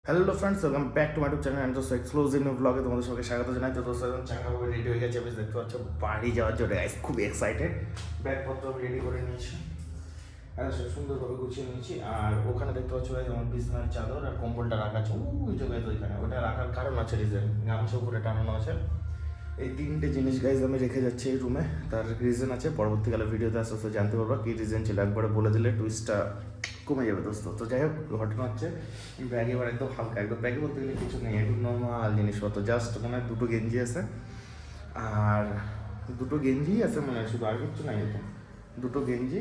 Hello friends, welcome back to my YouTube channel and দোস্ত exclusive new ব্লগে তোমাদের সবাইকে স্বাগত জানাই। তো দোস্ত একদম চাঙ্গাভাবে রেডি হয়ে গেছে, বেশ দেখতে পাচ্ছ বাড়ি যাওয়ার জন্য গাইস খুবই এক্সাইটেড। ব্যাগপত্র আমি রেডি করে নিয়েছি, আর সব সুন্দরভাবে গুছিয়ে নিয়েছি। আর ওখানে দেখতে পাচ্ছ গাইস আমার বিছানার চাদর আর কম্বলটা রাখা আছে ওই জায়গায়, তো ওইখানে ওটা রাখার কারণ আছে, রিজন গামছা উপরে টানানো আছে। এই তিনটে জিনিস গাইজ আমি রেখে যাচ্ছি এই রুমে, তার রিজন আছে, পরবর্তীকালে ভিডিওতে আস্তে আস্তে জানতে পারবো কী রিজন ছিল। একবারে বলে দিলে টুইস্টটা কমে যাবে দোস্ত। তো যাই হোক, ঘটনা হচ্ছে ব্যাগে এবার একদম হালকা, একদম ব্যাগে বলতে গেলে কিছু নেই, একদম নর্মাল জিনিসপত্র, জাস্ট মনে হয় দুটো গেঞ্জি আছে, আর দুটো গেঞ্জি আছে মনে হয়, শুধু আর কিছু নাই। এটা দুটো গেঞ্জি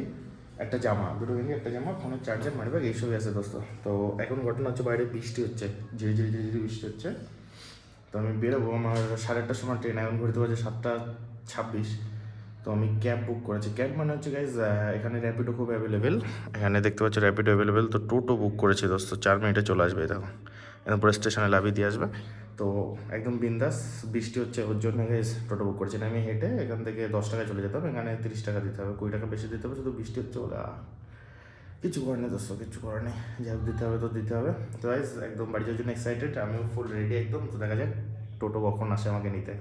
একটা জামা, দুটো গেঞ্জি একটা জামা, ফোনের চার্জার, মানি ব্যাগ, এইসবই আছে দোস্ত। তো এখন ঘটনা হচ্ছে বাইরে বৃষ্টি হচ্ছে, ঝিরি ঝিরি ঝিরি ঝিরি বৃষ্টি হচ্ছে। তো আমি বেরোবো, আমার 8:30টার সময় ট্রেন, এখন ঘুরতে পারছে 7:26। তো আমি ক্যাব বুক করেছি। ক্যাব মানে হচ্ছে গাইজ, এখানে র্যাপিডো খুব অ্যাভেলেবেল, এখানে দেখতে পাচ্ছ র্যাপিডো অ্যাভেলেবেল। তো টোটো বুক করেছি দোস্ত, 4 মিনিটে চলে আসবে, দেখো এরপর স্টেশনে লাভিয়ে দিয়ে আসবে। তো একদম বিন্দাস, বৃষ্টি হচ্ছে ওর জন্য গাইজ টোটো বুক করেছি না। আমি হেঁটে এখান থেকে 10 টাকায় চলে যেতে হবে, এখানে 30 টাকা দিতে হবে, 20 টাকা বেশি দিতে হবে, শুধু বৃষ্টি হচ্ছে বলে কিছু করার নেই দোস্ত, কিছু করার নেই, যাই হোক দিতে হবে তো দিতে হবে। তো গাইজ একদম বাড়ি যাওয়ার জন্য এক্সাইটেড, আমিও ফুল রেডি একদম। তো দেখা যাক টোটো কখন আসে আমাকে নিতে।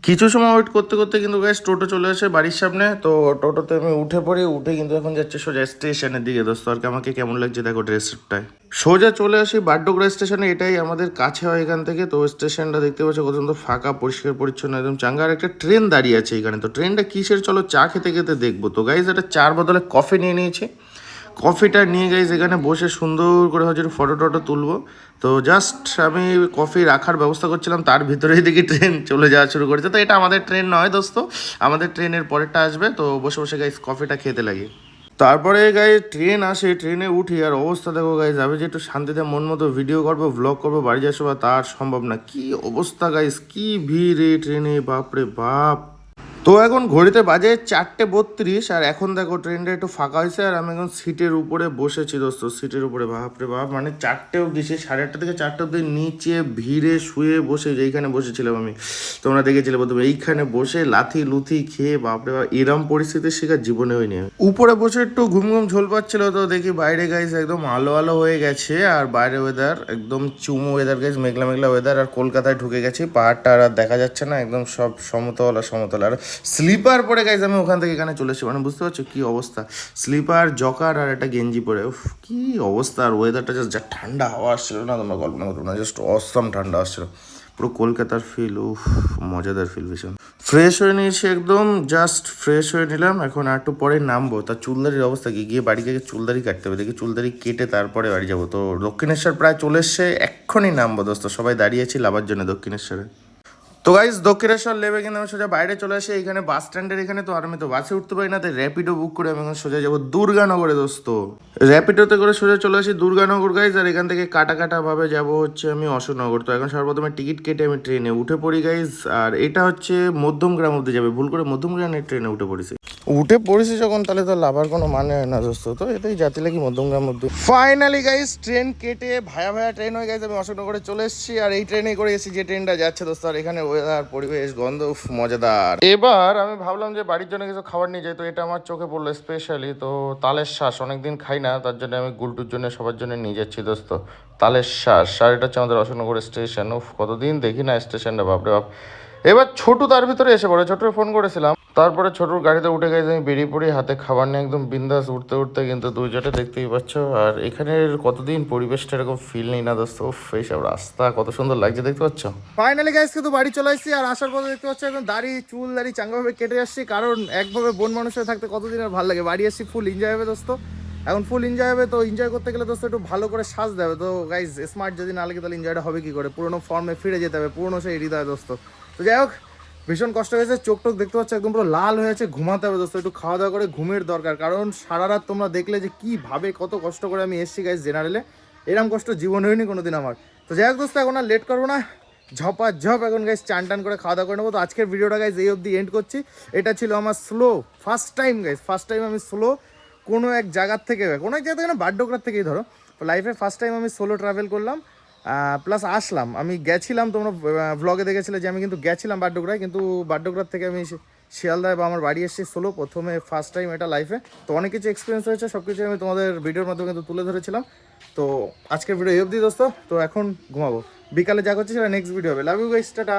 কিছু সময় ওয়েট করতে করতে কিন্তু গাইজ টোটো চলে আসে বাড়ির সামনে। তো টোটোতে আমি উঠে পড়ি, উঠে কিন্তু এখন যাচ্ছে সোজা স্টেশনের দিকে দোস্ত। আর কি আমাকে কেমন লাগছে দেখো ড্রেসটায়, সোজা চলে আসি বাড্ডগ্রা স্টেশনে, এটাই আমাদের কাছে হয় এখান থেকে। তো স্টেশনটা দেখতে পাচ্ছ কত সুন্দর ফাঁকা, পরিষ্কার পরিচ্ছন্ন, একদম চাঙ্গা। আর একটা ট্রেন দাঁড়িয়ে আছে এখানে, তো ট্রেনটা কিসের চলো চা খেতে খেতে দেখবো। তো গাইজ একটা চার বদলে কফি নিয়ে নিয়েছি, কফিটা নিয়ে গাইজ এখানে বসে সুন্দর করে হচ্ছে ফটো টটো তুলবো। তো জাস্ট আমি কফি রাখার ব্যবস্থা করছিলাম, তার ভিতরেই দেখি ট্রেন চলে যাওয়া শুরু করেছে। তো এটা আমাদের ট্রেন নয় দোস্ত, আমাদের ট্রেনের পরেরটা আসবে। তো বসে বসে গাইজ কফিটা খেতে লাগি। তারপরে গাইজ ট্রেন আসে, ট্রেনে উঠি, আর অবস্থা দেখো গাইজ, আমি যে একটু শান্তিতে মন মতো ভিডিও করবো, ভ্লগ করবো, বাড়ি যাওয়ার সময় তার সম্ভব না। কি অবস্থা গাইজ, কি ভিড় এই ট্রেনে, বাপরে বাপ। তো এখন ঘড়িতে বাজে 4:32, আর এখন দেখো ট্রেনটা একটু ফাঁকা হয়েছে, আর আমি এখন সিটের উপরে বসেছি দোস্ত, সিটের উপরে। বাপরে বাপ, মানে 4টে অবধি, সে 8:30 থেকে 4টে অবধি নিচে ভিড়ে শুয়ে বসে, যেইখানে বসেছিলাম আমি, তোমরা দেখেছিলে প্রথমে, এইখানে বসে লাথি লুথি খেয়ে, বাপরে বাপ, এরম পরিস্থিতির শিকার জীবনে হয়নি আমি। উপরে বসে একটু ঘুম ঘুম ঝোল পাচ্ছিল, তো দেখি বাইরে গাইজ একদম আলো আলো হয়ে গেছে, আর বাইরে ওয়েদার একদম চুমু ওয়েদার গাইজ, মেঘলা মেঘলা ওয়েদার। আর কলকাতায় ঢুকে গেছি, পাহাড়টা আর দেখা যাচ্ছে না, একদম সব সমতল আর সমতল। আর স্লিপার পরে গাইজ আমি ওখান থেকে এখানে চলে এসেছি, মানে বুঝতে পারছো কি অবস্থা, স্লিপার, জকার আর একটা গেঞ্জি পরে, উফ কি অবস্থা। আর ওয়েদারটা জাস্ট, যা ঠান্ডা হাওয়া আসছিল না, তোমরা কল্পনা করো না, জাস্ট অসম ঠান্ডা আসছিল, পুরো কলকাতার ফিল, উফ মজাদার ফিল ভীষণ। ফ্রেশ হয়ে নিয়েছি একদম, জাস্ট ফ্রেশ হয়ে নিলাম, এখন আর একটু পরে নামবো। তার চুলদারির অবস্থা কি, গিয়ে বাড়ি থেকে চুলদারি কাটতে হবে, দেখি চুলদারি কেটে তারপরে বাড়ি যাবো। তো দক্ষিণেশ্বর প্রায় চলে এসছে, এক্ষুনি নামবো দোস্ত, সবাই দাঁড়িয়েছি লাভার জন্য দক্ষিণেশ্বরে। তো গাইজ দক্ষিণেশ্বর লেবে কিন্তু আমি সোজা বাইরে চলে আসি, এখানে বাস স্ট্যান্ডের এখানে। তো আর আমি তো বাসে উঠতে পারি না, তাই র্যাপিডো বুক করে আমি এখন সোজা যাবো দুর্গানগরে দোস্ত। র্যাপিডোতে করে সোজা চলে আসি দুর্গানগর গাইজ, আর এখান থেকে কাটা কাটা ভাবে যাবো হচ্ছে আমি অশোকনগর। তো এখন সর্বপ্রথমে টিকিট কেটে আমি ট্রেনে উঠে পড়ি গাইজ, আর এটা হচ্ছে মধ্যমগ্রাম অব্দি যাবে, ভুল করে মধ্যমগ্রামের ট্রেনে উঠে পড়েছি যখন, তাহলে তো লাভার কোনো মানে হয় না দোস্ত। তো এটাই জাতি লাগি মধ্যমগ্রাম মধ্যে। ফাইনালি গাইস ট্রেন কেটে ভায়া ভায়া ট্রেন হয়ে গেছে, আমি অশোকনগরে চলে এসেছি, আর এই ট্রেনে করে এসেছি যে ট্রেনটা যাচ্ছে দোস্ত। আর এখানে ওয়েদার, পরিবেশ, গন্ধ, উফ মজাদার। এবার আমি ভাবলাম যে বাড়ির জন্য কিছু খাবার নিয়ে যাই, তো এটা আমার চোখে পড়লো স্পেশালি। তো তালের শ্বাস অনেকদিন খাই না, তার জন্য আমি গুলটুর জন্য সবার জন্য নিয়ে যাচ্ছি দোস্ত তালের শ্বাস। আর এটা হচ্ছে আমাদের অশোকনগর স্টেশন, উফ কতদিন দেখি না স্টেশনটা, বাপরে বাপ। এবার ছোটু তার ভিতরে এসে পড়ে, ছোটুর ফোন করেছিলাম, তারপরে ছোটুর গাড়িতে উঠে গেছে, আমি বেরিয়ে পড়ি, হাতে খাবার নিয়ে একদম বিন্দাস। উঠতে উঠতে কিন্তু দুই জোটে দেখতেই পাচ্ছ। আর এখানের কতদিন পরিবেশটা এরকম ফিল নেই না দোস্ত, এইসব রাস্তা কত সুন্দর লাগছে দেখতে পাচ্ছ। ফাইনালি গাইস কিন্তু বাড়ি চলে আসছি, আর আসার পরে দেখতে পাচ্ছ এখন চুল দাড়ি চাঙ্গাভাবে কেটে আসছি, কারণ একভাবে বন মানুষের থাকতে কতদিন আর ভালো লাগে। বাড়ি আসছি, ফুল এনজয় হবে দোস্ত, এখন ফুল এনজয় হবে। তো এনজয় করতে গেলে দোস্ত একটু ভালো করে সাজতে হবে। তো গাইজ স্মার্ট যদি না লাগে তাহলে এনজয়টা হবে কি করে, পুরোনো ফর্মে ফিরে যেতে হবে, পুরোনো সেই হৃদয় দোস্ত। তো যাই হোক, ভীষণ কষ্ট হয়েছে, চোখ টোক দেখতে পাচ্ছ একদম পুরো লাল হয়ে আছে, ঘুমাতে হবে দোস্ত, একটু খাওয়া দাওয়া করে ঘুমের দরকার, কারণ সারা রাত তোমরা দেখলে যে কীভাবে কত কষ্ট করে আমি এসছি গাইজ জেনারেলে, এরকম কষ্ট জীবন হয়নি কোনোদিন আমার। তো যাই হোক দোস্ত, এখন আর লেট করবো না, ঝপ এখন গাইজ চান টান করে খাওয়া দাওয়া করে নেবো। তো আজকের ভিডিওটা গাইজ এই অবধি এন্ড করছি। এটা ছিল আমার slow first time guys, first time আমি স্লো কোনো এক জায়গার থেকে, কোনো এক জায়গা থেকে না, বাড্ডগ্রার থেকেই ধরো। তো লাইফে ফার্স্ট টাইম আমি সোলো ট্রাভেল করলাম, প্লাস আসলাম। আমি গেছিলাম, তোমরা ভ্লগে দেখেছিলে যে আমি কিন্তু গেছিলাম বাড্ডগ্রায়, কিন্তু বাড্ডগ্রার থেকে আমি শিয়ালদায় বা আমার বাড়ি এসেছি সোলো, প্রথমে ফার্স্ট টাইম এটা লাইফে। তো অনেক কিছু এক্সপিরিয়েন্স হয়েছে, সব কিছু আমি তোমাদের ভিডিওর মাধ্যমে কিন্তু তুলে ধরেছিলাম। তো আজকের ভিডিও এই অবধি দোস্ত। তো এখন ঘুমাবো, বিকালে যা করছি সেটা নেক্সট ভিডিও হবে। Love you guys, tata.